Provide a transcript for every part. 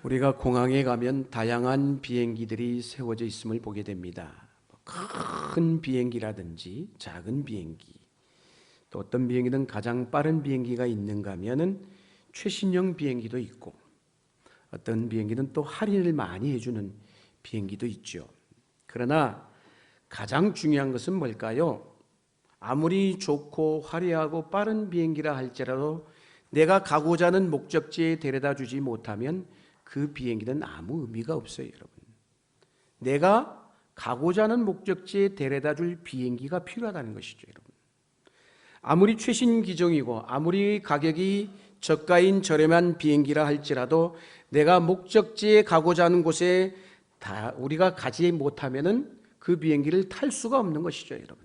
우리가 공항에 가면 다양한 비행기들이 세워져 있음을 보게 됩니다. 큰 비행기라든지 작은 비행기, 또 어떤 비행기는 가장 빠른 비행기가 있는가 하면은 최신형 비행기도 있고, 어떤 비행기는 또 할인을 많이 해주는 비행기도 있죠. 그러나 가장 중요한 것은 뭘까요? 아무리 좋고 화려하고 빠른 비행기라 할지라도 내가 가고자 하는 목적지에 데려다 주지 못하면 그 비행기는 아무 의미가 없어요, 여러분. 내가 가고자 하는 목적지에 데려다 줄 비행기가 필요하다는 것이죠, 여러분. 아무리 최신 기종이고 아무리 가격이 저가인 저렴한 비행기라 할지라도 내가 목적지에 가고자 하는 곳에 다 우리가 가지 못하면은 그 비행기를 탈 수가 없는 것이죠, 여러분.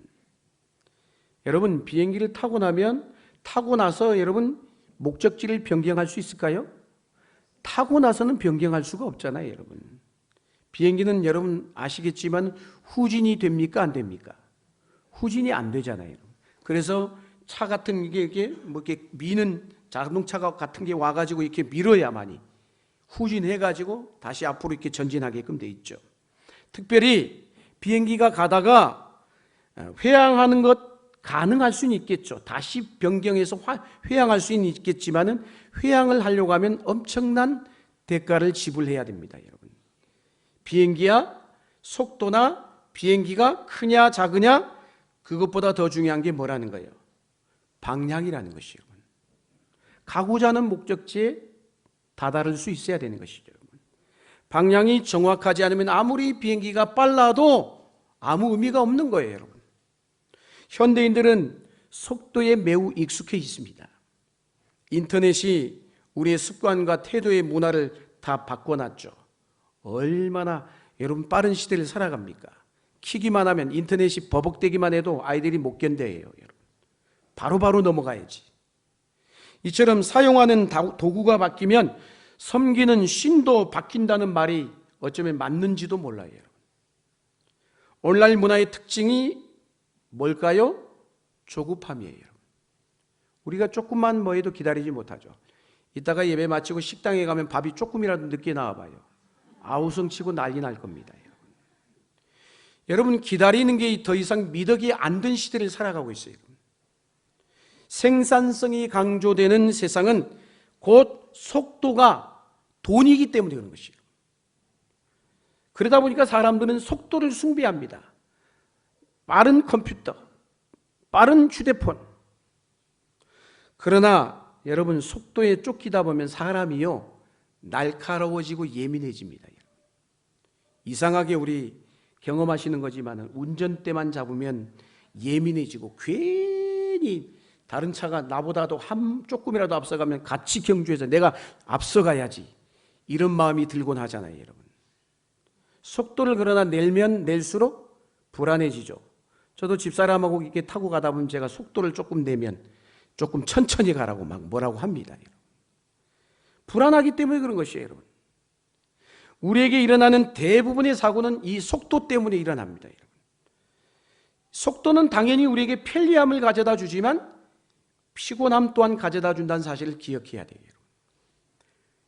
여러분, 비행기를 타고 나서 여러분 목적지를 변경할 수 있을까요? 타고 나서는 변경할 수가 없잖아요, 여러분. 비행기는 여러분 아시겠지만 후진이 됩니까? 안 됩니까? 후진이 안 되잖아요. 그래서 차 같은 게 이렇게 미는 자동차 같은 게 와가지고 이렇게 밀어야만이 후진해가지고 다시 앞으로 이렇게 전진하게끔 돼 있죠. 특별히 비행기가 가다가 회항하는 것 가능할 수는 있겠죠. 다시 변경해서 회항할 수는 있겠지만은 회항을 하려고 하면 엄청난 대가를 지불해야 됩니다, 여러분. 비행기야 속도나 비행기가 크냐 작으냐 그것보다 더 중요한 게 뭐라는 거예요? 방향이라는 것이요. 가고자 하는 목적지에 다다를 수 있어야 되는 것이죠, 여러분. 방향이 정확하지 않으면 아무리 비행기가 빨라도 아무 의미가 없는 거예요, 여러분. 현대인들은 속도에 매우 익숙해 있습니다. 인터넷이 우리의 습관과 태도의 문화를 다 바꿔놨죠. 얼마나 여러분 빠른 시대를 살아갑니까? 키기만 하면 인터넷이 버벅대기만 해도 아이들이 못 견뎌해요, 여러분. 바로바로 넘어가야지. 이처럼 사용하는 도구가 바뀌면 섬기는 신도 바뀐다는 말이 어쩌면 맞는지도 몰라요, 여러분. 오늘날 문화의 특징이 뭘까요? 조급함이에요, 여러분. 우리가 조금만 뭐 해도 기다리지 못하죠. 이따가 예배 마치고 식당에 가면 밥이 조금이라도 늦게 나와봐요. 아우성치고 난리 날 겁니다, 여러분. 여러분, 기다리는 게 더 이상 미덕이 안 된 시대를 살아가고 있어요, 여러분. 생산성이 강조되는 세상은 곧 속도가 돈이기 때문에 그런 것이에요. 그러다 보니까 사람들은 속도를 숭배합니다. 빠른 컴퓨터, 빠른 휴대폰. 그러나 여러분, 속도에 쫓기다 보면 사람이요 날카로워지고 예민해집니다. 이상하게 우리 경험하시는 거지만 운전대만 잡으면 예민해지고 괜히 다른 차가 나보다도 조금이라도 앞서가면 같이 경주해서 내가 앞서가야지 이런 마음이 들곤 하잖아요, 여러분. 속도를 그러나 내면 낼수록 불안해지죠. 저도 집사람하고 이렇게 타고 가다 보면 제가 속도를 조금 내면 조금 천천히 가라고 막 뭐라고 합니다, 여러분. 불안하기 때문에 그런 것이에요, 여러분. 우리에게 일어나는 대부분의 사고는 이 속도 때문에 일어납니다, 여러분. 속도는 당연히 우리에게 편리함을 가져다 주지만 피곤함 또한 가져다 준다는 사실을 기억해야 돼요, 여러분.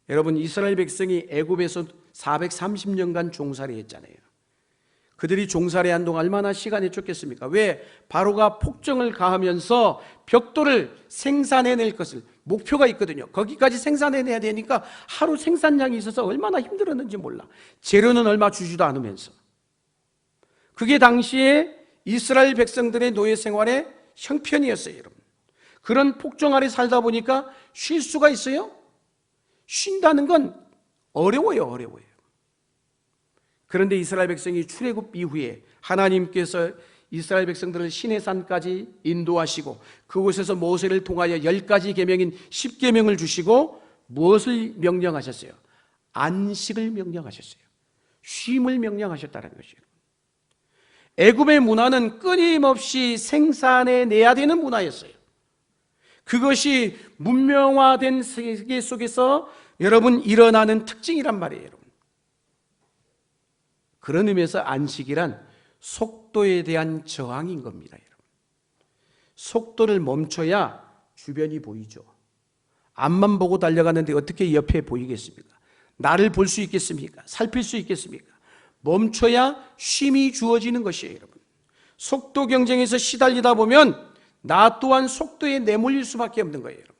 여러분, 이스라엘 백성이 애굽에서 430년간 종살이 했잖아요. 그들이 종살이한 동안 얼마나 시간이 쫓겼습니까? 왜? 바로가 폭정을 가하면서 벽돌을 생산해낼 것을 목표가 있거든요. 거기까지 생산해내야 되니까 하루 생산량이 있어서 얼마나 힘들었는지 몰라. 재료는 얼마 주지도 않으면서. 그게 당시에 이스라엘 백성들의 노예 생활의 형편이었어요, 여러분. 그런 폭정 아래 살다 보니까 쉴 수가 있어요? 쉰다는 건 어려워요. 그런데 이스라엘 백성이 출애굽 이후에 하나님께서 이스라엘 백성들을 시내산까지 인도하시고 그곳에서 모세를 통하여 10가지 계명인 10계명을 주시고 무엇을 명령하셨어요? 안식을 명령하셨어요. 쉼을 명령하셨다는 것이에요. 애굽의 문화는 끊임없이 생산해내야 되는 문화였어요. 그것이 문명화된 세계 속에서 여러분 일어나는 특징이란 말이에요, 여러분. 그런 의미에서 안식이란 속도에 대한 저항인 겁니다, 여러분. 속도를 멈춰야 주변이 보이죠. 앞만 보고 달려가는데 어떻게 옆에 보이겠습니까? 나를 볼 수 있겠습니까? 살필 수 있겠습니까? 멈춰야 쉼이 주어지는 것이에요, 여러분. 속도 경쟁에서 시달리다 보면 나 또한 속도에 내몰릴 수밖에 없는 거예요, 여러분.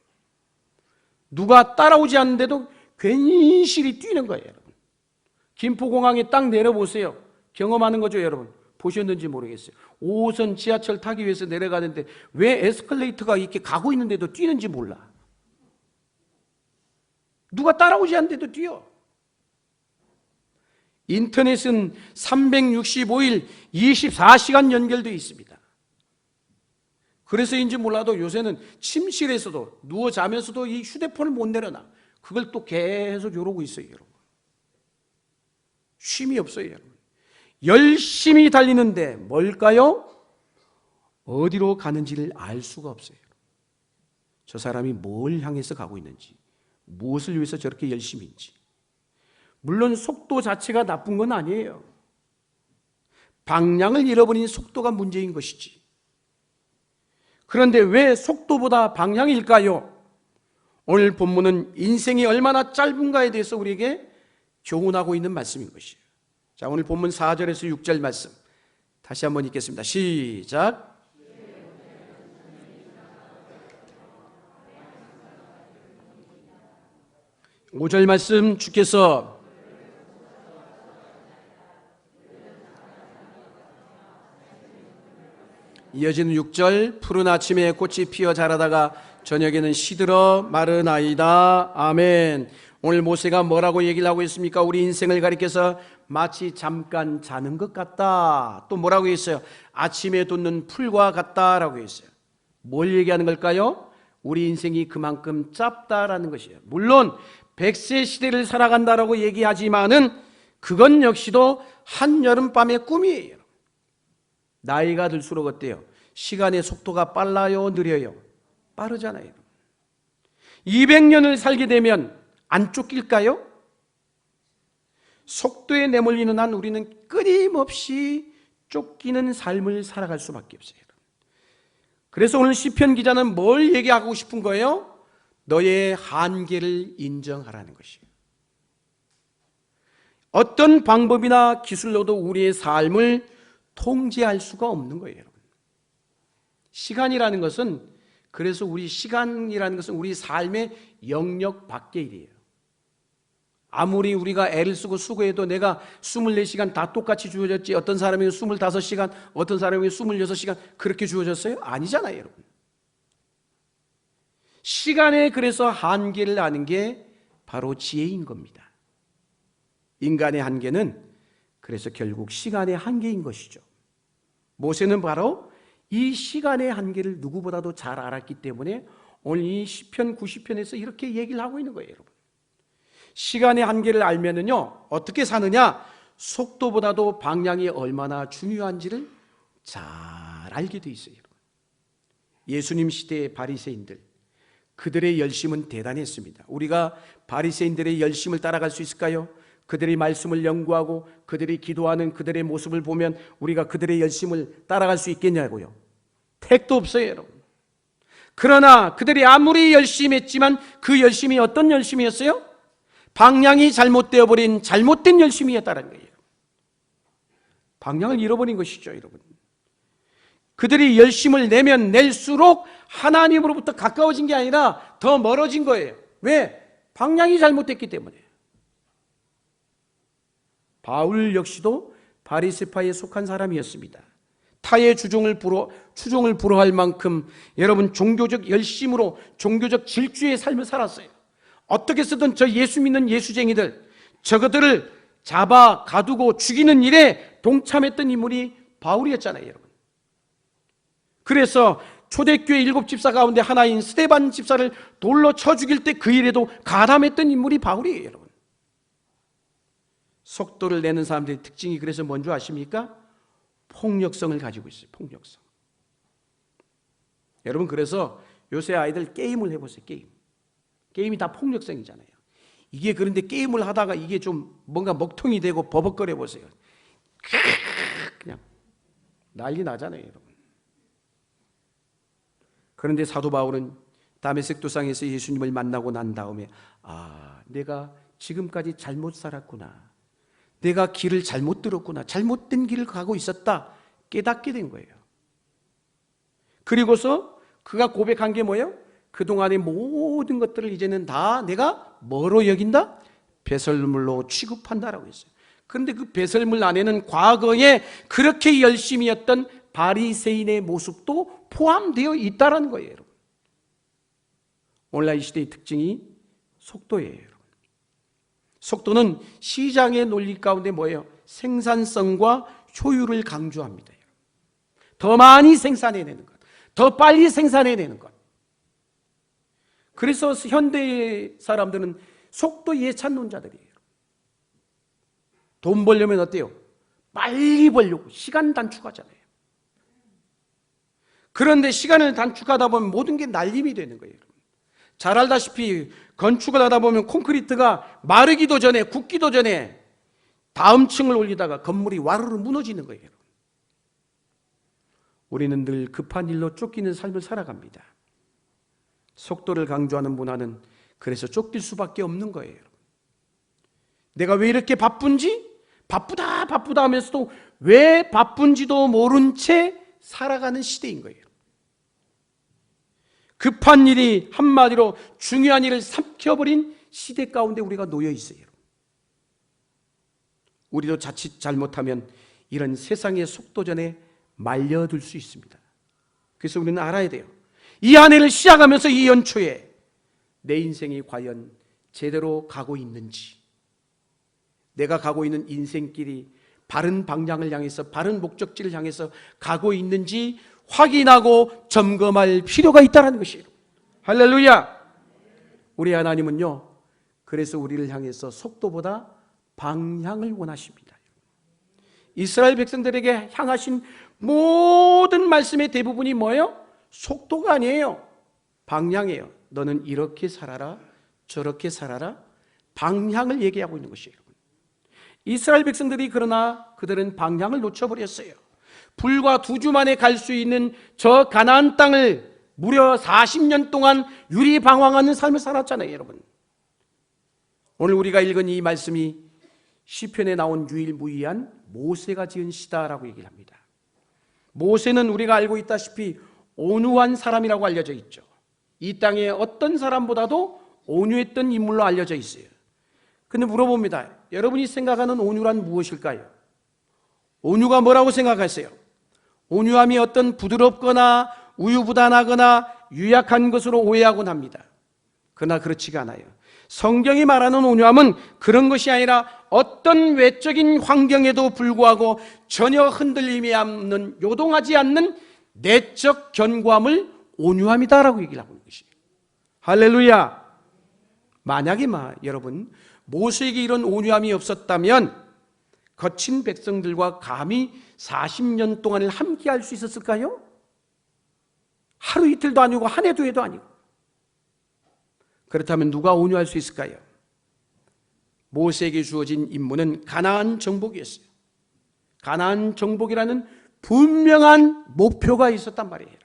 누가 따라오지 않는데도 괜시리 뛰는 거예요, 여러분. 김포공항에 딱 내려보세요. 경험하는 거죠, 여러분. 보셨는지 모르겠어요. 5호선 지하철 타기 위해서 내려가는데 왜 에스컬레이터가 이렇게 가고 있는데도 뛰는지 몰라. 누가 따라오지 않는데도 뛰어. 인터넷은 365일 24시간 연결되어 있습니다. 그래서인지 몰라도 요새는 침실에서도 누워 자면서도 이 휴대폰을 못 내려놔. 그걸 또 계속 이러고 있어요, 여러분. 쉼이 없어요, 여러분. 열심히 달리는데 뭘까요? 어디로 가는지를 알 수가 없어요. 저 사람이 뭘 향해서 가고 있는지, 무엇을 위해서 저렇게 열심인지. 물론 속도 자체가 나쁜 건 아니에요. 방향을 잃어버린 속도가 문제인 것이지. 그런데 왜 속도보다 방향일까요? 오늘 본문은 인생이 얼마나 짧은가에 대해서 우리에게 교훈하고 있는 말씀인 것이에요. 자, 오늘 본문 4절에서 6절 말씀 다시 한번 읽겠습니다. 시작. 5절 말씀, 주께서 이어지는 6절, 푸른 아침에 꽃이 피어 자라다가 저녁에는 시들어 마르나이다. 아멘. 오늘 모세가 뭐라고 얘기를 하고 있습니까? 우리 인생을 가리켜서 마치 잠깐 자는 것 같다. 또 뭐라고 했어요? 아침에 돋는 풀과 같다라고 했어요. 뭘 얘기하는 걸까요? 우리 인생이 그만큼 짧다라는 것이에요. 물론 100세 시대를 살아간다라고 얘기하지만은 그건 역시도 한여름밤의 꿈이에요. 나이가 들수록 어때요? 시간의 속도가 빨라요, 느려요? 빠르잖아요. 200년을 살게 되면 안 쫓길까요? 속도에 내몰리는 한 우리는 끊임없이 쫓기는 삶을 살아갈 수밖에 없어요. 그래서 오늘 시편 기자는 뭘 얘기하고 싶은 거예요? 너의 한계를 인정하라는 것이에요. 어떤 방법이나 기술로도 우리의 삶을 통제할 수가 없는 거예요, 여러분. 시간이라는 것은, 그래서 시간이라는 것은 우리 삶의 영역 밖의 일이에요. 아무리 우리가 애를 쓰고 수고해도 내가 24시간 다 똑같이 주어졌지, 어떤 사람에게 25시간, 어떤 사람에게 26시간 그렇게 주어졌어요? 아니잖아요, 여러분. 시간에 그래서 한계를 아는 게 바로 지혜인 겁니다. 인간의 한계는 그래서 결국 시간의 한계인 것이죠. 모세는 바로 이 시간의 한계를 누구보다도 잘 알았기 때문에 오늘 이 시편 90편에서 이렇게 얘기를 하고 있는 거예요, 여러분. 시간의 한계를 알면은요, 어떻게 사느냐? 속도보다도 방향이 얼마나 중요한지를 잘 알게 돼 있어요, 여러분. 예수님 시대의 바리새인들, 그들의 열심은 대단했습니다. 우리가 바리새인들의 열심을 따라갈 수 있을까요? 그들의 말씀을 연구하고 그들이 기도하는 그들의 모습을 보면 우리가 그들의 열심을 따라갈 수 있겠냐고요? 택도 없어요, 여러분. 그러나 그들이 아무리 열심히 했지만 그 열심이 어떤 열심이었어요? 방향이 잘못되어 버린 잘못된 열심이었다는 거예요. 방향을 잃어버린 것이죠, 여러분. 그들이 열심을 내면 낼수록 하나님으로부터 가까워진 게 아니라 더 멀어진 거예요. 왜? 방향이 잘못됐기 때문에. 바울 역시도 바리새파에 속한 사람이었습니다. 타의 추종을 불허할 만큼 여러분 종교적 열심으로 종교적 질주의 삶을 살았어요. 어떻게 쓰든 저 예수 믿는 예수쟁이들, 저것들을 잡아 가두고 죽이는 일에 동참했던 인물이 바울이었잖아요, 여러분. 그래서 초대교회 7집사 가운데 하나인 스데반 집사를 돌로 쳐 죽일 때 그 일에도 가담했던 인물이 바울이에요, 여러분. 속도를 내는 사람들의 특징이 그래서 뭔지 아십니까? 폭력성을 가지고 있어요, 폭력성. 여러분, 그래서 요새 아이들 게임을 해보세요, 게임이 다 폭력성이잖아요. 이게 그런데 게임을 하다가 이게 좀 뭔가 먹통이 되고 버벅거려 보세요. 그냥 난리 나잖아요, 여러분. 그런데 사도 바울은 다메섹 도상에서 예수님을 만나고 난 다음에 내가 지금까지 잘못 살았구나. 내가 길을 잘못 들었구나. 잘못된 길을 가고 있었다. 깨닫게 된 거예요. 그리고서 그가 고백한 게 뭐예요? 그동안의 모든 것들을 이제는 다 내가 뭐로 여긴다? 배설물로 취급한다라고 했어요. 그런데 그 배설물 안에는 과거에 그렇게 열심히 했던 바리새인의 모습도 포함되어 있다는 거예요, 여러분. 오늘날 이 시대의 특징이 속도예요, 여러분. 속도는 시장의 논리 가운데 뭐예요? 생산성과 효율을 강조합니다. 여러분. 더 많이 생산해내는 것, 더 빨리 생산해내는 것. 그래서 현대 사람들은 속도 예찬론자들이에요. 돈 벌려면 어때요? 빨리 벌려고 시간 단축하잖아요. 그런데 시간을 단축하다 보면 모든 게 날림이 되는 거예요. 잘 알다시피 건축을 하다 보면 콘크리트가 마르기도 전에, 굳기도 전에 다음 층을 올리다가 건물이 와르르 무너지는 거예요. 우리는 늘 급한 일로 쫓기는 삶을 살아갑니다. 속도를 강조하는 문화는 그래서 쫓길 수밖에 없는 거예요. 내가 왜 이렇게 바쁜지? 바쁘다 하면서도 왜 바쁜지도 모른 채 살아가는 시대인 거예요. 급한 일이 한마디로 중요한 일을 삼켜버린 시대 가운데 우리가 놓여 있어요. 우리도 자칫 잘못하면 이런 세상의 속도전에 말려들 수 있습니다. 그래서 우리는 알아야 돼요. 이 한 해를 시작하면서 이 연초에 내 인생이 과연 제대로 가고 있는지, 내가 가고 있는 인생길이 바른 방향을 향해서, 바른 목적지를 향해서 가고 있는지 확인하고 점검할 필요가 있다는 것이에요. 할렐루야! 우리 하나님은요, 그래서 우리를 향해서 속도보다 방향을 원하십니다. 이스라엘 백성들에게 향하신 모든 말씀의 대부분이 뭐예요? 속도가 아니에요. 방향이에요. 너는 이렇게 살아라, 저렇게 살아라. 방향을 얘기하고 있는 것이에요. 이스라엘 백성들이 그러나 그들은 방향을 놓쳐버렸어요. 불과 2주 만에 갈 수 있는 저 가나안 땅을 무려 40년 동안 유리방황하는 삶을 살았잖아요, 여러분. 오늘 우리가 읽은 이 말씀이 시편에 나온 유일무이한 모세가 지은 시다라고 얘기를 합니다. 모세는 우리가 알고 있다시피 온유한 사람이라고 알려져 있죠. 이 땅에 어떤 사람보다도 온유했던 인물로 알려져 있어요. 근데 물어봅니다. 여러분이 생각하는 온유란 무엇일까요? 온유가 뭐라고 생각하세요? 온유함이 어떤 부드럽거나 우유부단하거나 유약한 것으로 오해하곤 합니다. 그러나 그렇지가 않아요. 성경이 말하는 온유함은 그런 것이 아니라 어떤 외적인 환경에도 불구하고 전혀 흔들림이 없는, 요동하지 않는 내적 견고함을 온유함이다라고 얘기를 하고 있는 것이에요. 할렐루야! 만약에 여러분 모세에게 이런 온유함이 없었다면 거친 백성들과 감히 40년 동안을 함께 할 수 있었을까요? 하루 이틀도 아니고 한 해 두 해도 아니고. 그렇다면 누가 온유할 수 있을까요? 모세에게 주어진 임무는 가나안 정복이었어요. 가나안 정복이라는 분명한 목표가 있었단 말이에요.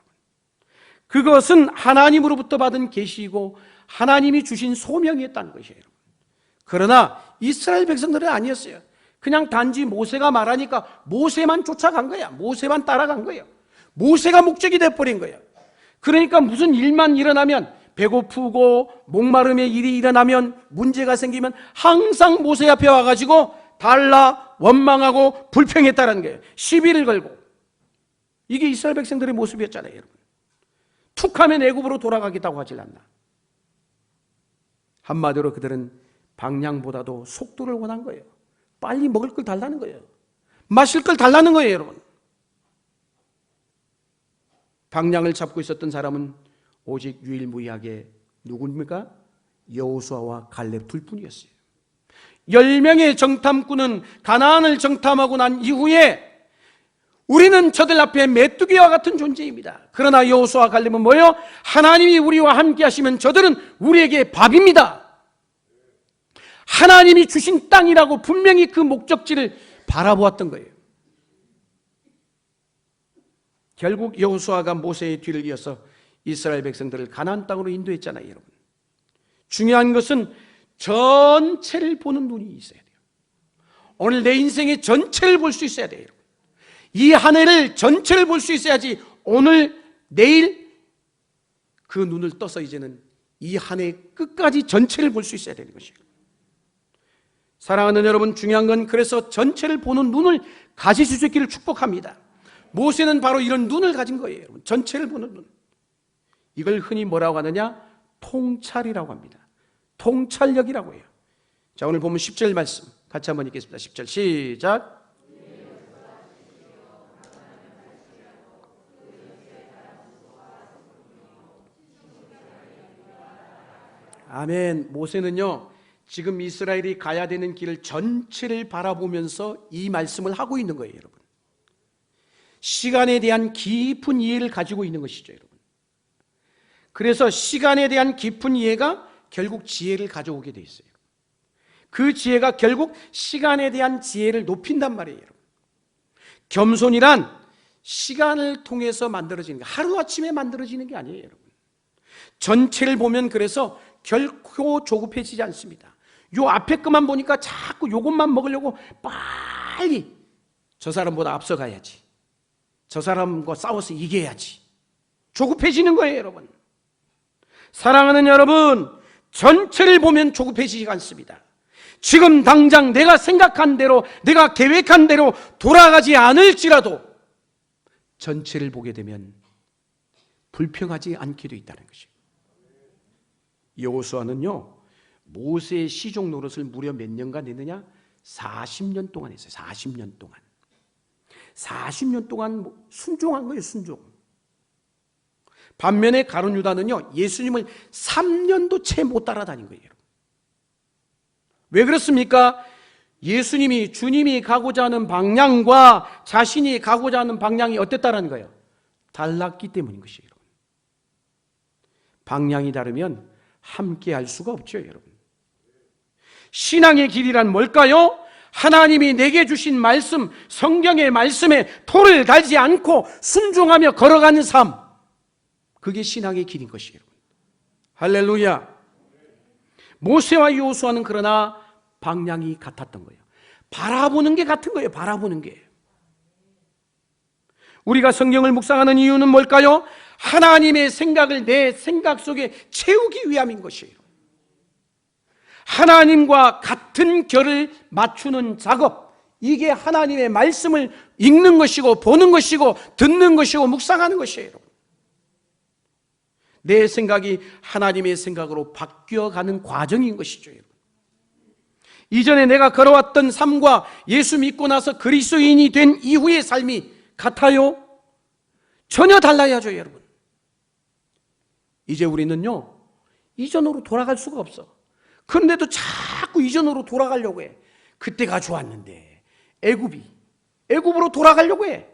그것은 하나님으로부터 받은 계시이고 하나님이 주신 소명이었다는 것이에요. 그러나 이스라엘 백성들은 아니었어요. 그냥 단지 모세가 말하니까 모세만 쫓아간 거야. 모세만 따라간 거예요. 모세가 목적이 돼버린 거예요. 그러니까 무슨 일만 일어나면, 배고프고 목마름의 일이 일어나면, 문제가 생기면 항상 모세 앞에 와가지고 달라 원망하고 불평했다는 거예요. 시비를 걸고. 이게 이스라엘 백성들의 모습이었잖아요, 여러분. 툭하면 애굽으로 돌아가겠다고 하질 않나. 한마디로 그들은 방향보다도 속도를 원한 거예요. 빨리 먹을 걸 달라는 거예요. 마실 걸 달라는 거예요, 여러분. 방향을 잡고 있었던 사람은 오직 유일무이하게 누구입니까? 여호수아와 갈렙 둘뿐이었어요. 10명의 정탐꾼은 가나안을 정탐하고 난 이후에 우리는 저들 앞에 메뚜기와 같은 존재입니다. 그러나 여호수아와 갈렙은 뭐예요? 하나님이 우리와 함께 하시면 저들은 우리에게 밥입니다. 하나님이 주신 땅이라고 분명히 그 목적지를 바라보았던 거예요. 결국 여호수아가 모세의 뒤를 이어서 이스라엘 백성들을 가나안 땅으로 인도했잖아요, 여러분. 중요한 것은 전체를 보는 눈이 있어야 돼요. 오늘 내 인생의 전체를 볼 수 있어야 돼요. 이 한 해를 전체를 볼 수 있어야지 오늘, 내일 그 눈을 떠서 이제는 이 한 해 끝까지 전체를 볼 수 있어야 되는 것이에요. 사랑하는 여러분, 중요한 건 그래서 전체를 보는 눈을 가지실 수 있기를 축복합니다. 모세는 바로 이런 눈을 가진 거예요. 여러분. 전체를 보는 눈. 이걸 흔히 뭐라고 하느냐? 통찰이라고 합니다. 통찰력이라고 해요. 자, 오늘 보면 10절 말씀 같이 한번 읽겠습니다. 10절 시작. 아멘. 모세는요, 지금 이스라엘이 가야 되는 길을 전체를 바라보면서 이 말씀을 하고 있는 거예요, 여러분. 시간에 대한 깊은 이해를 가지고 있는 것이죠, 여러분. 그래서 시간에 대한 깊은 이해가 결국 지혜를 가져오게 돼 있어요. 그 지혜가 결국 시간에 대한 지혜를 높인단 말이에요, 여러분. 겸손이란 시간을 통해서 만들어지는 게, 하루아침에 만들어지는 게 아니에요, 여러분. 전체를 보면 그래서 결코 조급해지지 않습니다. 요 앞에 것만 보니까 자꾸 요것만 먹으려고 빨리 저 사람보다 앞서가야지, 저 사람과 싸워서 이겨야지, 조급해지는 거예요, 여러분. 사랑하는 여러분, 전체를 보면 조급해지지 않습니다. 지금 당장 내가 생각한 대로, 내가 계획한 대로 돌아가지 않을지라도 전체를 보게 되면 불평하지 않게 돼 있다는 것이에요. 여호수아는요, 모세의 시종 노릇을 무려 몇 년간 했느냐? 40년 동안 했어요. 40년 동안. 40년 동안 순종한 거예요, 순종. 반면에 가룟 유다는요, 예수님을 3년도 채 못 따라다닌 거예요. 왜 그렇습니까? 예수님이, 주님이 가고자 하는 방향과 자신이 가고자 하는 방향이 어땠다라는 거예요? 달랐기 때문인 것이에요, 여러분. 방향이 다르면 함께 할 수가 없죠, 여러분. 신앙의 길이란 뭘까요? 하나님이 내게 주신 말씀, 성경의 말씀에 토를 달지 않고 순종하며 걸어가는 삶, 그게 신앙의 길인 것이에요, 여러분. 할렐루야. 모세와 여호수아는 그러나 방향이 같았던 거예요. 바라보는 게 같은 거예요, 바라보는 게. 우리가 성경을 묵상하는 이유는 뭘까요? 하나님의 생각을 내 생각 속에 채우기 위함인 것이에요. 하나님과 같은 결을 맞추는 작업, 이게 하나님의 말씀을 읽는 것이고 보는 것이고 듣는 것이고 묵상하는 것이에요. 내 생각이 하나님의 생각으로 바뀌어가는 과정인 것이죠. 이전에 내가 걸어왔던 삶과 예수 믿고 나서 그리스도인이 된 이후의 삶이 같아요? 전혀 달라야죠, 여러분. 이제 우리는요, 이전으로 돌아갈 수가 없어. 그런데도 자꾸 이전으로 돌아가려고 해. 그때가 좋았는데, 애굽으로 돌아가려고 해.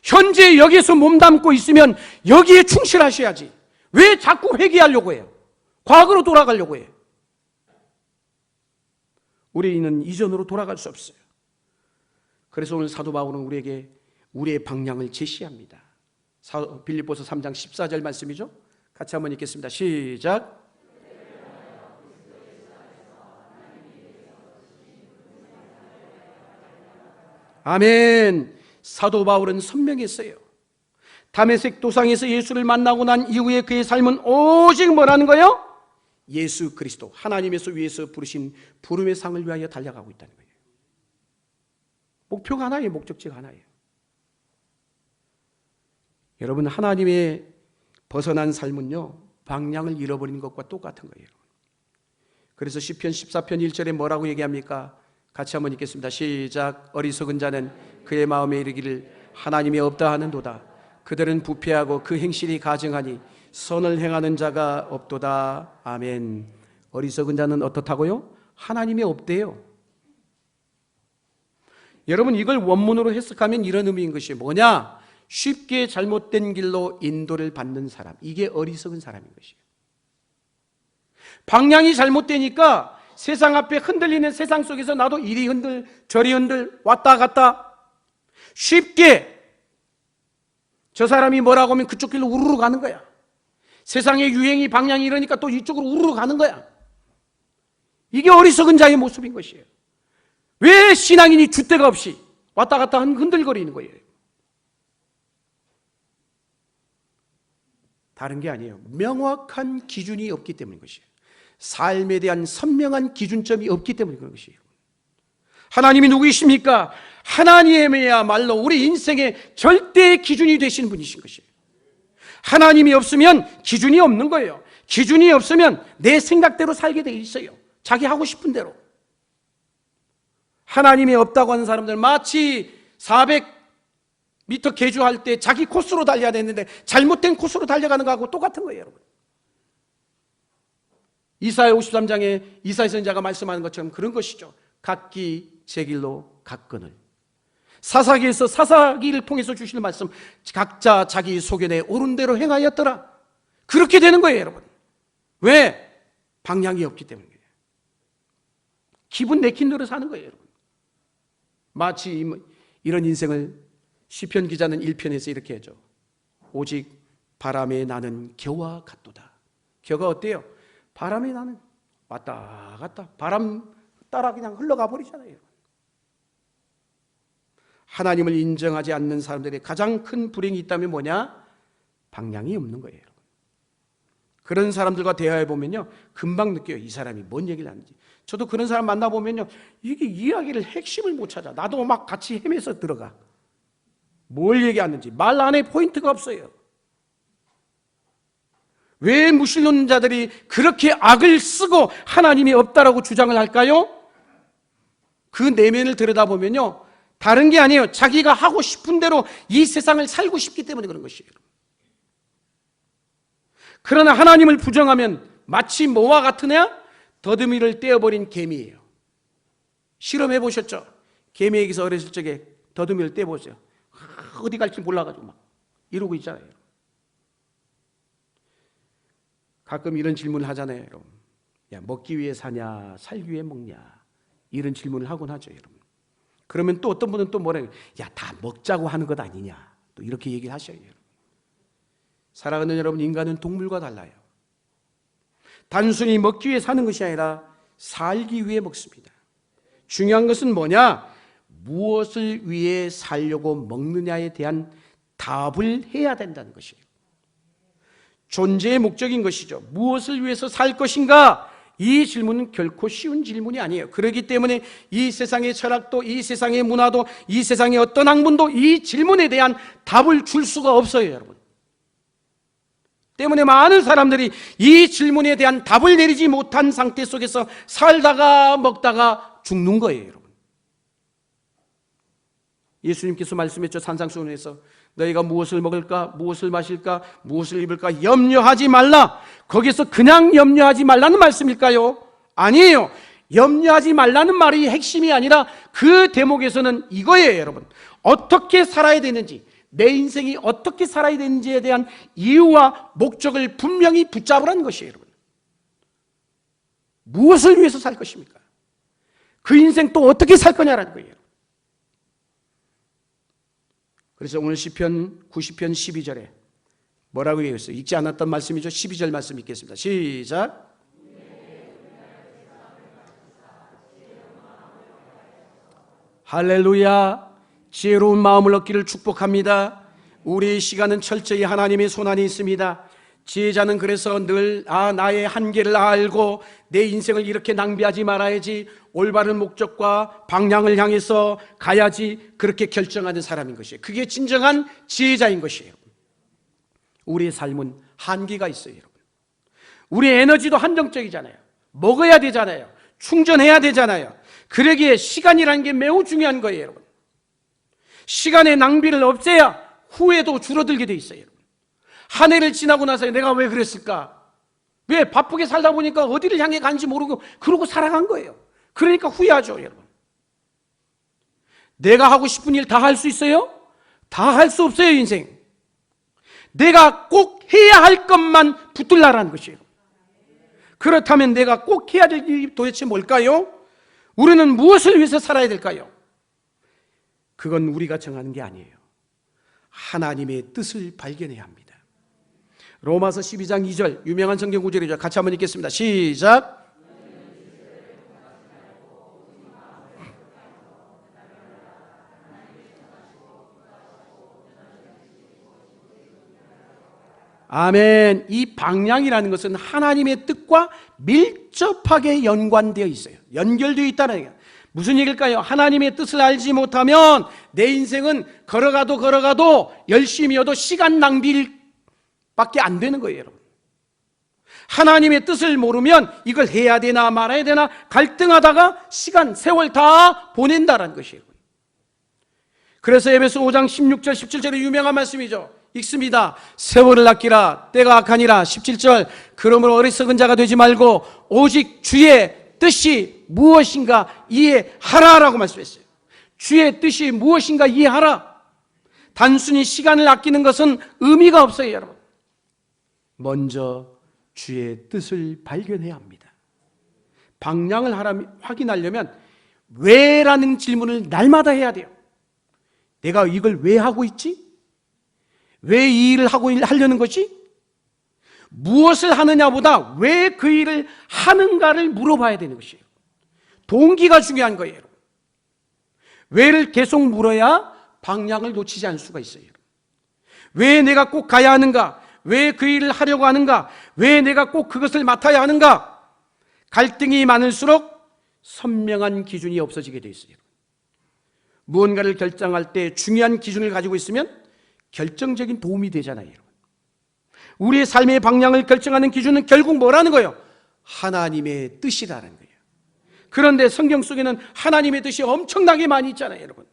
현재 여기에서 몸담고 있으면 여기에 충실하셔야지. 왜 자꾸 회귀하려고 해요? 과거로 돌아가려고 해요. 우리는 이전으로 돌아갈 수 없어요. 그래서 오늘 사도 바울은 우리에게 우리의 방향을 제시합니다. 빌립보서 3장 14절 말씀이죠. 같이 한번 읽겠습니다. 시작. 아멘. 사도 바울은 선명했어요. 다메섹 도상에서 예수를 만나고 난 이후에 그의 삶은 오직 뭐라는 거예요? 예수 그리스도, 하나님에서 위에서 부르신 부름의 상을 위하여 달려가고 있다는 거예요. 목표가 하나예요. 목적지가 하나예요. 여러분, 하나님의 벗어난 삶은요, 방향을 잃어버린 것과 똑같은 거예요. 그래서 시편 14편 1절에 뭐라고 얘기합니까? 같이 한번 읽겠습니다. 시작. 어리석은 자는 그의 마음에 이르기를 하나님이 없다 하는도다. 그들은 부패하고 그 행실이 가증하니 선을 행하는 자가 없도다. 아멘. 어리석은 자는 어떻다고요? 하나님이 없대요. 여러분, 이걸 원문으로 해석하면 이런 의미인 것이 뭐냐? 쉽게 잘못된 길로 인도를 받는 사람, 이게 어리석은 사람인 것이에요. 방향이 잘못되니까 세상 앞에 흔들리는 세상 속에서 나도 이리 흔들 저리 흔들 왔다 갔다 쉽게 저 사람이 뭐라고 하면 그쪽 길로 우르르 가는 거야. 세상의 유행이 방향이 이러니까 또 이쪽으로 우르르 가는 거야. 이게 어리석은 자의 모습인 것이에요. 왜 신앙인이 줏대가 없이 왔다 갔다 흔들거리는 거예요? 다른 게 아니에요. 명확한 기준이 없기 때문인 것이에요. 삶에 대한 선명한 기준점이 없기 때문에 그런 것이에요. 하나님이 누구이십니까? 하나님이야말로 우리 인생의 절대 기준이 되시는 분이신 것이에요. 하나님이 없으면 기준이 없는 거예요. 기준이 없으면 내 생각대로 살게 돼 있어요. 자기 하고 싶은 대로. 하나님이 없다고 하는 사람들 마치 400m 계주할 때 자기 코스로 달려야 되는데 잘못된 코스로 달려가는 거하고 똑같은 거예요, 여러분. 이사야 53장에 이사야 선지자가 말씀하는 것처럼 그런 것이죠. 각기 제 길로 갔거늘. 사사기에서 사사기를 통해서 주시는 말씀, 각자 자기 소견에 옳은 대로 행하였더라. 그렇게 되는 거예요, 여러분. 왜? 방향이 없기 때문이에요. 기분 내킨 대로 사는 거예요, 여러분. 마치 이런 인생을 시편 기자는 1편에서 이렇게 하죠. 오직 바람에 나는 겨와 같도다. 겨가 어때요? 바람에 나는 왔다 갔다 바람 따라 그냥 흘러가 버리잖아요. 하나님을 인정하지 않는 사람들의 가장 큰 불행이 있다면 뭐냐? 방향이 없는 거예요. 그런 사람들과 대화해 보면요, 금방 느껴요. 이 사람이 뭔 얘기를 하는지. 저도 그런 사람 만나 보면요, 이게 이야기를 핵심을 못 찾아. 나도 막 같이 헤매서 들어가. 뭘 얘기하는지 말 안에 포인트가 없어요. 왜 무신론자들이 그렇게 악을 쓰고 하나님이 없다라고 주장을 할까요? 그 내면을 들여다보면요, 다른 게 아니에요. 자기가 하고 싶은 대로 이 세상을 살고 싶기 때문에 그런 것이에요. 그러나 하나님을 부정하면 마치 뭐와 같으냐? 더듬이를 떼어버린 개미예요. 실험해 보셨죠? 개미에게서 어렸을 적에 더듬이를 떼보세요. 어디 갈지 몰라가지고 막 이러고 있잖아요. 가끔 이런 질문을 하잖아요, 여러분. 야, 먹기 위해 사냐, 살기 위해 먹냐? 이런 질문을 하곤 하죠, 여러분. 그러면 또 어떤 분은 또 뭐래요? 야, 다 먹자고 하는 것 아니냐? 또 이렇게 얘기를 하셔요, 여러분. 사랑하는 여러분, 인간은 동물과 달라요. 단순히 먹기 위해 사는 것이 아니라 살기 위해 먹습니다. 중요한 것은 뭐냐? 무엇을 위해 살려고 먹느냐에 대한 답을 해야 된다는 것이에요. 존재의 목적인 것이죠. 무엇을 위해서 살 것인가? 이 질문은 결코 쉬운 질문이 아니에요. 그렇기 때문에 이 세상의 철학도, 이 세상의 문화도, 이 세상의 어떤 학문도 이 질문에 대한 답을 줄 수가 없어요, 여러분. 때문에 많은 사람들이 이 질문에 대한 답을 내리지 못한 상태 속에서 살다가 먹다가 죽는 거예요, 여러분. 예수님께서 말씀했죠. 산상수훈에서 너희가 무엇을 먹을까, 무엇을 마실까, 무엇을 입을까 염려하지 말라. 거기서 그냥 염려하지 말라는 말씀일까요? 아니에요. 염려하지 말라는 말이 핵심이 아니라 그 대목에서는 이거예요, 여러분. 어떻게 살아야 되는지, 내 인생이 어떻게 살아야 되는지에 대한 이유와 목적을 분명히 붙잡으라는 것이에요, 여러분. 무엇을 위해서 살 것입니까? 그 인생 또 어떻게 살 거냐라는 거예요. 그래서 오늘 시편 90편 12절에 뭐라고 얘기했어요? 읽지 않았던 말씀이죠. 12절 말씀 읽겠습니다. 시작. 할렐루야. 지혜로운 마음을 얻기를 축복합니다. 우리의 시간은 철저히 하나님의 손안에 있습니다. 지혜자는 그래서 늘 나의 한계를 알고 내 인생을 이렇게 낭비하지 말아야지, 올바른 목적과 방향을 향해서 가야지, 그렇게 결정하는 사람인 것이에요. 그게 진정한 지혜자인 것이에요. 우리의 삶은 한계가 있어요, 여러분. 우리의 에너지도 한정적이잖아요. 먹어야 되잖아요. 충전해야 되잖아요. 그러기에 시간이라는 게 매우 중요한 거예요, 여러분. 시간의 낭비를 없애야 후회도 줄어들게 돼 있어요, 여러분. 한 해를 지나고 나서 내가 왜 그랬을까? 왜 바쁘게 살다 보니까 어디를 향해 간지 모르고 그러고 살아간 거예요. 그러니까 후회하죠, 여러분. 내가 하고 싶은 일 다 할 수 있어요? 다 할 수 없어요, 인생. 내가 꼭 해야 할 것만 붙들라라는 것이에요. 그렇다면 내가 꼭 해야 될 일이 도대체 뭘까요? 우리는 무엇을 위해서 살아야 될까요? 그건 우리가 정하는 게 아니에요. 하나님의 뜻을 발견해야 합니다. 로마서 12장 2절 유명한 성경 구절이죠. 같이 한번 읽겠습니다. 시작. 아멘. 이 방향이라는 것은 하나님의 뜻과 밀접하게 연관되어 있어요. 연결되어 있다는 얘기예요. 무슨 얘기일까요? 하나님의 뜻을 알지 못하면 내 인생은 걸어가도 열심히여도 시간 낭비밖에 안 되는 거예요, 여러분. 하나님의 뜻을 모르면 이걸 해야 되나 말아야 되나 갈등하다가 시간, 세월 다 보낸다는 것이에요. 그래서 에베소 5장 16절, 17절의 유명한 말씀이죠. 읽습니다. 세월을 아끼라 때가 악하니라. 17절 그러므로 어리석은 자가 되지 말고 오직 주의 뜻이 무엇인가 이해하라라고 말씀했어요. 주의 뜻이 무엇인가 이해하라. 단순히 시간을 아끼는 것은 의미가 없어요, 여러분. 먼저 주의 뜻을 발견해야 합니다. 방향을 확인하려면 왜라는 질문을 날마다 해야 돼요. 내가 이걸 왜 하고 있지? 왜 이 일을 하려는 것이? 무엇을 하느냐보다 왜 그 일을 하는가를 물어봐야 되는 것이에요. 동기가 중요한 거예요. 여러분. 왜를 계속 물어야 방향을 놓치지 않을 수가 있어요. 왜 내가 꼭 가야 하는가? 왜 그 일을 하려고 하는가? 왜 내가 꼭 그것을 맡아야 하는가? 갈등이 많을수록 선명한 기준이 없어지게 돼 있어요. 무언가를 결정할 때 중요한 기준을 가지고 있으면 결정적인 도움이 되잖아요, 여러분. 우리의 삶의 방향을 결정하는 기준은 결국 뭐라는 거예요? 하나님의 뜻이라는 거예요. 그런데 성경 속에는 하나님의 뜻이 엄청나게 많이 있잖아요, 여러분.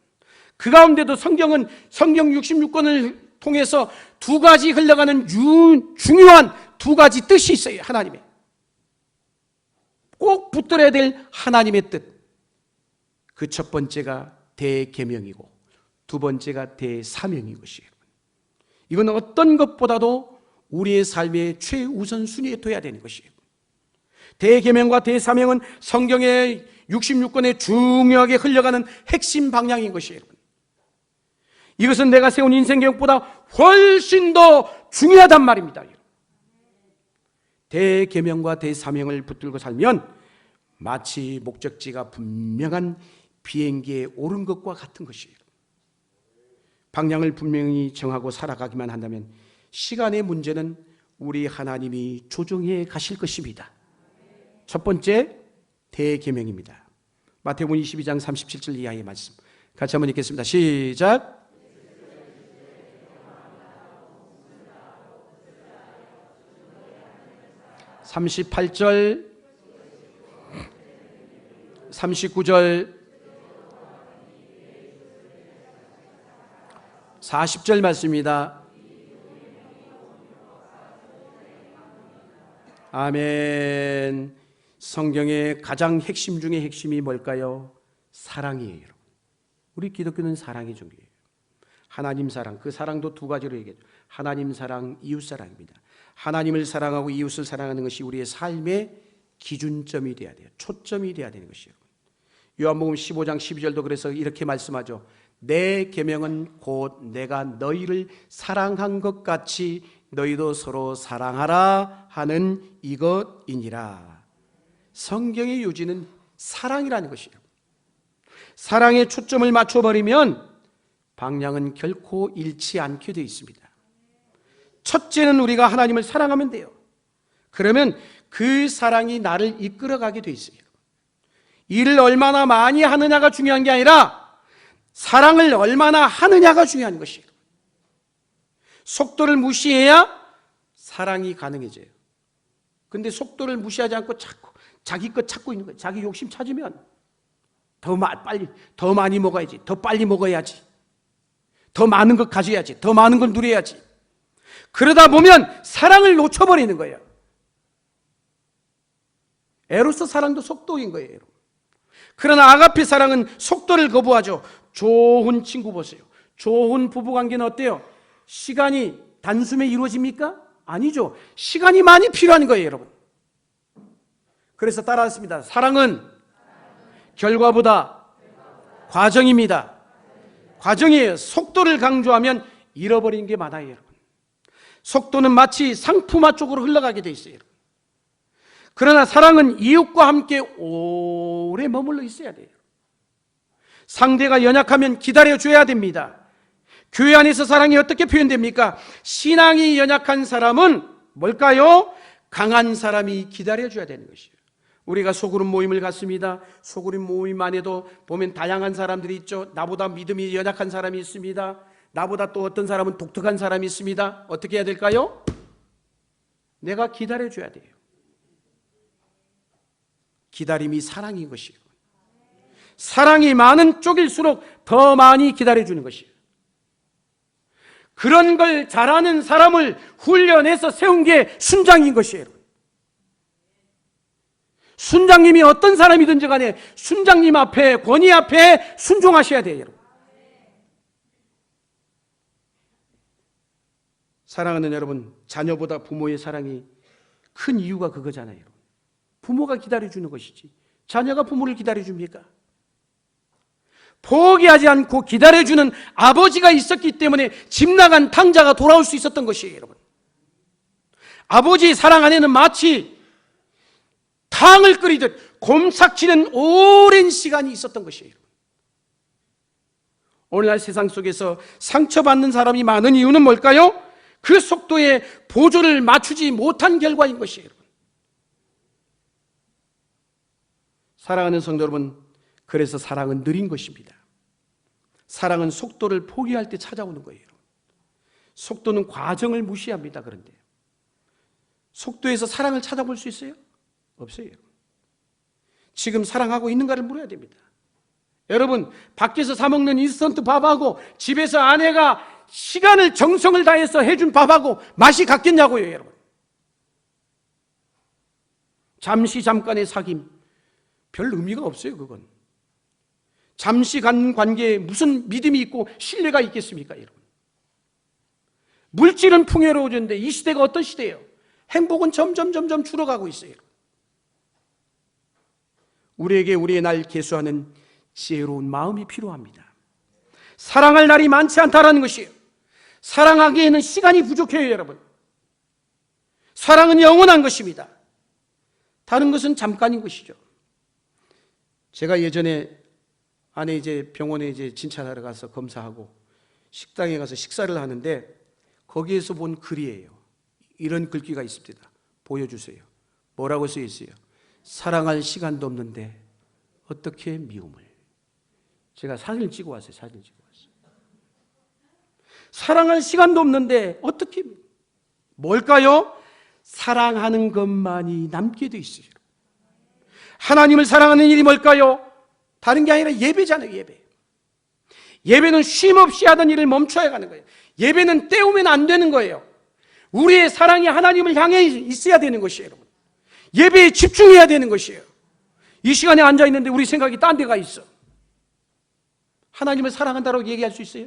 그 가운데도 성경 66권을 통해서 두 가지 흘러가는 중요한 두 가지 뜻이 있어요, 하나님의. 꼭 붙들어야 될 하나님의 뜻. 그 첫 번째가 대계명이고 두 번째가 대사명인 것이에요. 이건 어떤 것보다도 우리의 삶의 최우선 순위에 둬야 되는 것이에요. 대계명과 대사명은 성경의 66권에 중요하게 흘러가는 핵심 방향인 것이에요. 이것은 내가 세운 인생 계획보다 훨씬 더 중요하단 말입니다. 대계명과 대사명을 붙들고 살면 마치 목적지가 분명한 비행기에 오른 것과 같은 것이에요. 방향을 분명히 정하고 살아가기만 한다면 시간의 문제는 우리 하나님이 조정해 가실 것입니다. 첫 번째 대계명입니다. 마태복음 22장 37절 이하의 말씀 같이 한번 읽겠습니다. 시작. 38절 39절 40절 말씀입니다. 아멘. 성경의 가장 핵심 중에 핵심이 뭘까요? 사랑이에요, 여러분. 우리 기독교는 사랑이 중요해요. 하나님 사랑, 그 사랑도 두 가지로 얘기해요. 하나님 사랑, 이웃 사랑입니다. 하나님을 사랑하고 이웃을 사랑하는 것이 우리의 삶의 기준점이 되어야 돼요. 초점이 되어야 되는 것이에요. 요한복음 15장 12절도 그래서 이렇게 말씀하죠. 내 계명은 곧 내가 너희를 사랑한 것 같이 너희도 서로 사랑하라 하는 이것이니라. 성경의 요지는 사랑이라는 것이에요. 사랑에 초점을 맞춰버리면 방향은 결코 잃지 않게 되어 있습니다. 첫째는 우리가 하나님을 사랑하면 돼요. 그러면 그 사랑이 나를 이끌어가게 되어 있어요. 일을 얼마나 많이 하느냐가 중요한 게 아니라 사랑을 얼마나 하느냐가 중요한 것이에요. 속도를 무시해야 사랑이 가능해져요. 근데 속도를 무시하지 않고 자꾸 자기 것 찾고 있는 거예요. 자기 욕심 찾으면 빨리 더 많이 먹어야지, 더 빨리 먹어야지, 더 많은 것 가져야지, 더 많은 걸 누려야지. 그러다 보면 사랑을 놓쳐버리는 거예요. 에로스 사랑도 속도인 거예요. 그러나 아가페 사랑은 속도를 거부하죠. 좋은 친구 보세요. 좋은 부부관계는 어때요? 시간이 단숨에 이루어집니까? 아니죠. 시간이 많이 필요한 거예요, 여러분. 그래서 따라했습니다. 사랑은 결과보다 과정입니다. 과정이에요. 속도를 강조하면 잃어버리는 게 많아요, 여러분. 속도는 마치 상품화 쪽으로 흘러가게 돼 있어요. 그러나 사랑은 이웃과 함께 오래 머물러 있어야 돼요. 상대가 연약하면 기다려줘야 됩니다. 교회 안에서 사랑이 어떻게 표현됩니까? 신앙이 연약한 사람은 뭘까요? 강한 사람이 기다려줘야 되는 것이에요. 우리가 소그룹 모임을 갖습니다. 소그룹 모임 안에도 보면 다양한 사람들이 있죠. 나보다 믿음이 연약한 사람이 있습니다. 나보다 또 어떤 사람은 독특한 사람이 있습니다. 어떻게 해야 될까요? 내가 기다려줘야 돼요. 기다림이 사랑인 것이에요. 사랑이 많은 쪽일수록 더 많이 기다려주는 것이에요. 그런 걸 잘하는 사람을 훈련해서 세운 게 순장인 것이에요. 순장님이 어떤 사람이든지 간에 순장님 앞에, 권위 앞에 순종하셔야 돼요. 여러분. 사랑하는 여러분, 자녀보다 부모의 사랑이 큰 이유가 그거잖아요. 부모가 기다려주는 것이지 자녀가 부모를 기다려줍니까? 포기하지 않고 기다려주는 아버지가 있었기 때문에 집 나간 탕자가 돌아올 수 있었던 것이에요. 여러분, 아버지의 사랑 안에는 마치 탕을 끓이듯 곰삭치는 오랜 시간이 있었던 것이에요. 오늘날 세상 속에서 상처받는 사람이 많은 이유는 뭘까요? 그 속도에 보조를 맞추지 못한 결과인 것이에요. 사랑하는 성도 여러분, 그래서 사랑은 느린 것입니다. 사랑은 속도를 포기할 때 찾아오는 거예요. 속도는 과정을 무시합니다. 그런데 속도에서 사랑을 찾아볼 수 있어요? 없어요. 지금 사랑하고 있는가를 물어야 됩니다. 여러분, 밖에서 사 먹는 인스턴트 밥하고 집에서 아내가 시간을 정성을 다해서 해준 밥하고 맛이 같겠냐고요. 여러분, 잠시 잠깐의 사귐 별 의미가 없어요. 그건 잠시 간 관계에 무슨 믿음이 있고 신뢰가 있겠습니까? 여러분, 물질은 풍요로워졌는데 이 시대가 어떤 시대예요? 행복은 점점 줄어가고 있어요. 우리에게 우리의 날 계수하는 지혜로운 마음이 필요합니다. 사랑할 날이 많지 않다라는 것이에요. 사랑하기에는 시간이 부족해요. 여러분, 사랑은 영원한 것입니다. 다른 것은 잠깐인 것이죠. 제가 예전에 아내 이제 병원에 이제 진찰하러 가서 검사하고 식당에 가서 식사를 하는데 거기에서 본 글이에요. 이런 글귀가 있습니다. 보여주세요. 뭐라고 써 있어요? 사랑할 시간도 없는데 어떻게 미움을. 제가 사진을 찍어 왔어요. 사랑할 시간도 없는데 어떻게, 뭘까요? 사랑하는 것만이 남게 돼 있어요. 하나님을 사랑하는 일이 뭘까요? 다른 게 아니라 예배잖아요. 예배는 쉼 없이 하던 일을 멈춰야 가는 거예요. 예배는 때우면 안 되는 거예요. 우리의 사랑이 하나님을 향해 있어야 되는 것이에요. 여러분, 예배에 집중해야 되는 것이에요. 이 시간에 앉아있는데 우리 생각이 딴 데가 있어. 하나님을 사랑한다고 얘기할 수 있어요?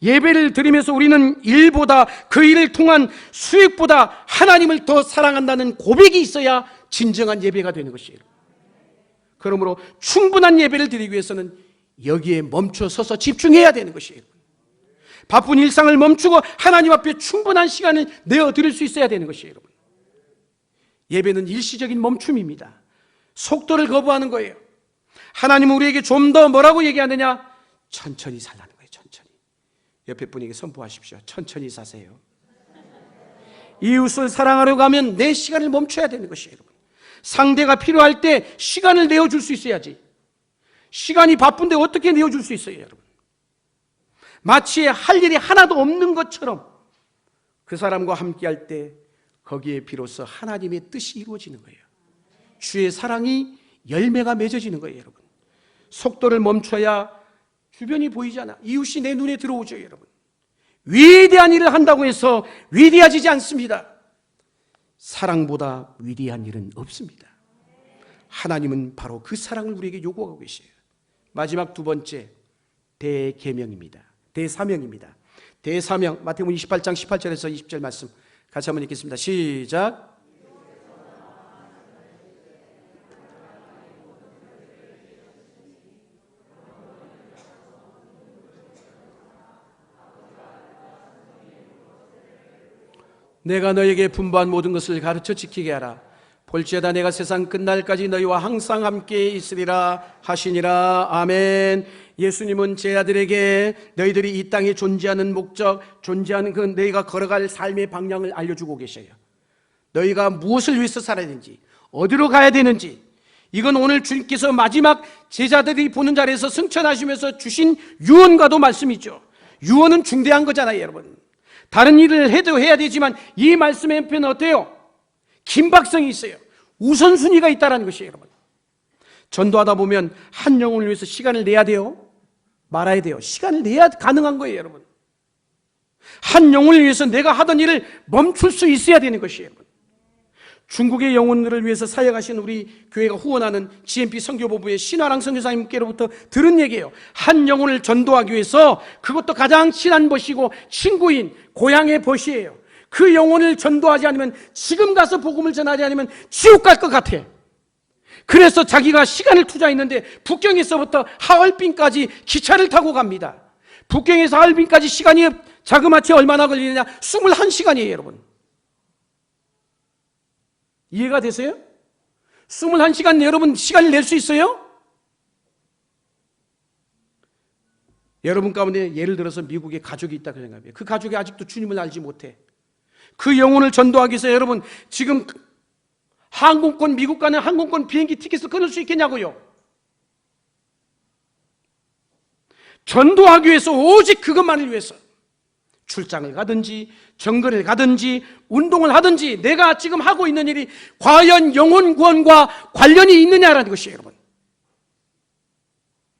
예배를 드리면서 우리는 일보다, 그 일을 통한 수익보다 하나님을 더 사랑한다는 고백이 있어야 진정한 예배가 되는 것이에요. 그러므로 충분한 예배를 드리기 위해서는 여기에 멈춰 서서 집중해야 되는 것이에요. 바쁜 일상을 멈추고 하나님 앞에 충분한 시간을 내어 드릴 수 있어야 되는 것이에요. 여러분, 예배는 일시적인 멈춤입니다. 속도를 거부하는 거예요. 하나님은 우리에게 좀 더 뭐라고 얘기하느냐? 천천히 살라는 거예요. 천천히. 옆에 분에게 선포하십시오. 천천히 사세요. 이웃을 사랑하려고 하면 내 시간을 멈춰야 되는 것이에요. 여러분, 상대가 필요할 때 시간을 내어줄 수 있어야지. 시간이 바쁜데 어떻게 내어줄 수 있어요? 여러분, 마치 할 일이 하나도 없는 것처럼 그 사람과 함께할 때 거기에 비로소 하나님의 뜻이 이루어지는 거예요. 주의 사랑이 열매가 맺어지는 거예요. 여러분, 속도를 멈춰야 주변이 보이잖아. 이웃이 내 눈에 들어오죠. 여러분, 위대한 일을 한다고 해서 위대해지지 않습니다. 사랑보다 위대한 일은 없습니다. 하나님은 바로 그 사랑을 우리에게 요구하고 계세요. 마지막 두 번째, 대계명입니다. 대사명입니다. 대사명, 마태복음 28장 18절에서 20절 말씀 같이 한번 읽겠습니다. 시작. 내가 너에게 분부한 모든 것을 가르쳐 지키게 하라. 볼지어다 내가 세상 끝날까지 너희와 항상 함께 있으리라 하시니라. 아멘. 예수님은 제 아들에게 너희들이 이 땅에 존재하는 목적, 존재하는 그 너희가 걸어갈 삶의 방향을 알려주고 계셔요. 너희가 무엇을 위해서 살아야 되는지, 어디로 가야 되는지, 이건 오늘 주님께서 마지막 제자들이 보는 자리에서 승천하시면서 주신 유언과도 말씀이죠. 유언은 중대한 거잖아요, 여러분. 다른 일을 해도 해야 되지만 이 말씀의 한편은 어때요? 긴박성이 있어요. 우선순위가 있다는 것이에요, 여러분. 전도하다 보면 한 영혼을 위해서 시간을 내야 돼요? 말아야 돼요. 시간을 내야 가능한 거예요, 여러분. 한 영혼을 위해서 내가 하던 일을 멈출 수 있어야 되는 것이에요, 여러분. 중국의 영혼들을 위해서 사역하신 우리 교회가 후원하는 GMP 선교본부의 신화랑 선교사님께로부터 들은 얘기예요. 한 영혼을 전도하기 위해서, 그것도 가장 친한 벗이고 친구인 고향의 벗이에요. 그 영혼을 전도하지 않으면, 지금 가서 복음을 전하지 않으면 지옥 갈 것 같아. 그래서 자기가 시간을 투자했는데 북경에서부터 하얼빈까지 기차를 타고 갑니다. 북경에서 하얼빈까지 시간이 자그마치 얼마나 걸리느냐? 21시간이에요, 여러분. 이해가 되세요? 21시간 여러분 시간을 낼 수 있어요? 여러분 가운데 예를 들어서 미국에 가족이 있다고 생각해요. 그 가족이 아직도 주님을 알지 못해. 그 영혼을 전도하기 위해서 여러분 지금 항공권, 미국 가는 항공권 비행기 티켓을 끊을 수 있겠냐고요? 전도하기 위해서, 오직 그것만을 위해서 출장을 가든지 정글을 가든지 운동을 하든지 내가 지금 하고 있는 일이 과연 영혼 구원과 관련이 있느냐라는 것이에요, 여러분.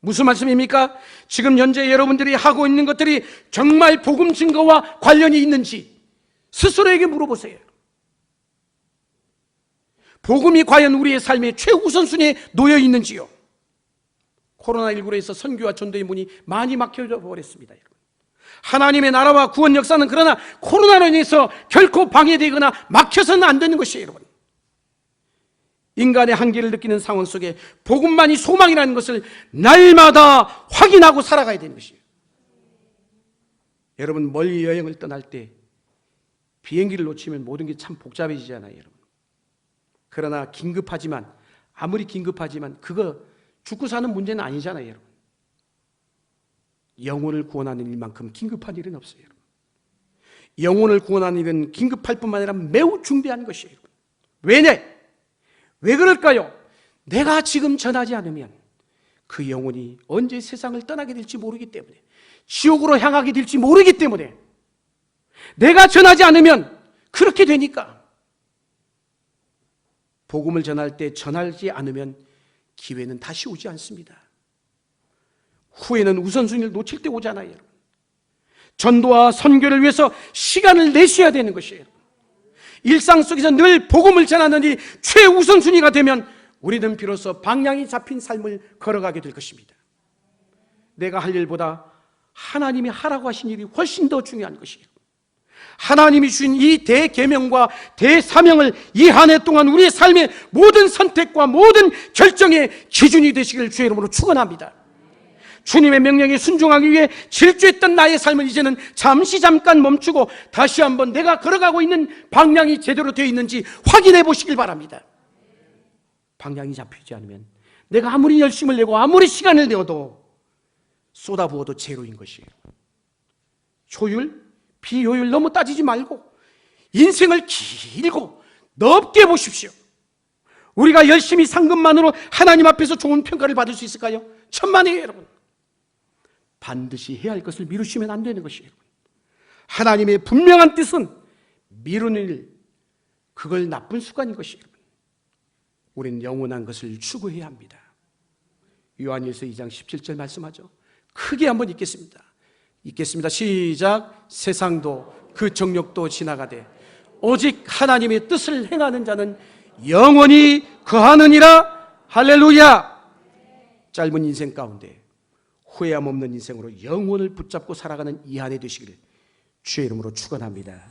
무슨 말씀입니까? 지금 현재 여러분들이 하고 있는 것들이 정말 복음 증거와 관련이 있는지 스스로에게 물어보세요. 복음이 과연 우리의 삶의 최우선순위에 놓여 있는지요? 코로나19로 해서 선교와 전도의 문이 많이 막혀져 버렸습니다, 여러분. 하나님의 나라와 구원 역사는 그러나 코로나로 인해서 결코 방해되거나 막혀서는 안 되는 것이에요, 여러분. 인간의 한계를 느끼는 상황 속에 복음만이 소망이라는 것을 날마다 확인하고 살아가야 되는 것이에요. 여러분, 멀리 여행을 떠날 때 비행기를 놓치면 모든 게 참 복잡해지잖아요, 여러분. 그러나 긴급하지만, 아무리 긴급하지만 그거 죽고 사는 문제는 아니잖아요, 여러분. 영혼을 구원하는 일만큼 긴급한 일은 없어요, 여러분. 영혼을 구원하는 일은 긴급할 뿐만 아니라 매우 중대한 것이에요, 여러분. 왜냐? 왜 그럴까요? 내가 지금 전하지 않으면 그 영혼이 언제 세상을 떠나게 될지 모르기 때문에, 지옥으로 향하게 될지 모르기 때문에, 내가 전하지 않으면 그렇게 되니까. 복음을 전할 때 전하지 않으면 기회는 다시 오지 않습니다. 후에는 우선순위를 놓칠 때 오잖아요, 여러분. 전도와 선교를 위해서 시간을 내셔야 되는 것이에요. 일상 속에서 늘 복음을 전하는 일이 최우선순위가 되면 우리는 비로소 방향이 잡힌 삶을 걸어가게 될 것입니다. 내가 할 일보다 하나님이 하라고 하신 일이 훨씬 더 중요한 것이에요. 하나님이 주신 이 대계명과 대사명을 이 한 해 동안 우리의 삶의 모든 선택과 모든 결정의 기준이 되시길 주의 이름으로 축원합니다. 주님의 명령에 순종하기 위해 질주했던 나의 삶을 이제는 잠깐 멈추고 다시 한번 내가 걸어가고 있는 방향이 제대로 되어 있는지 확인해 보시길 바랍니다. 방향이 잡히지 않으면 내가 아무리 열심을 내고 아무리 시간을 내어도 쏟아부어도 제로인 것이에요. 효율, 비효율 너무 따지지 말고 인생을 길고 넓게 보십시오. 우리가 열심히 산 것만으로 하나님 앞에서 좋은 평가를 받을 수 있을까요? 천만에요, 여러분. 반드시 해야 할 것을 미루시면 안 되는 것이에요. 하나님의 분명한 뜻은 미루는 일, 그걸 나쁜 습관인 것이에요. 우리는 영원한 것을 추구해야 합니다. 요한일서 2장 17절 말씀하죠. 크게 한번 읽겠습니다. 시작. 세상도 그 정욕도 지나가되 오직 하나님의 뜻을 행하는 자는 영원히 거하느니라. 할렐루야. 짧은 인생 가운데 후회함 없는 인생으로 영혼을 붙잡고 살아가는 이 한 해 되시기를 주의 이름으로 축원합니다.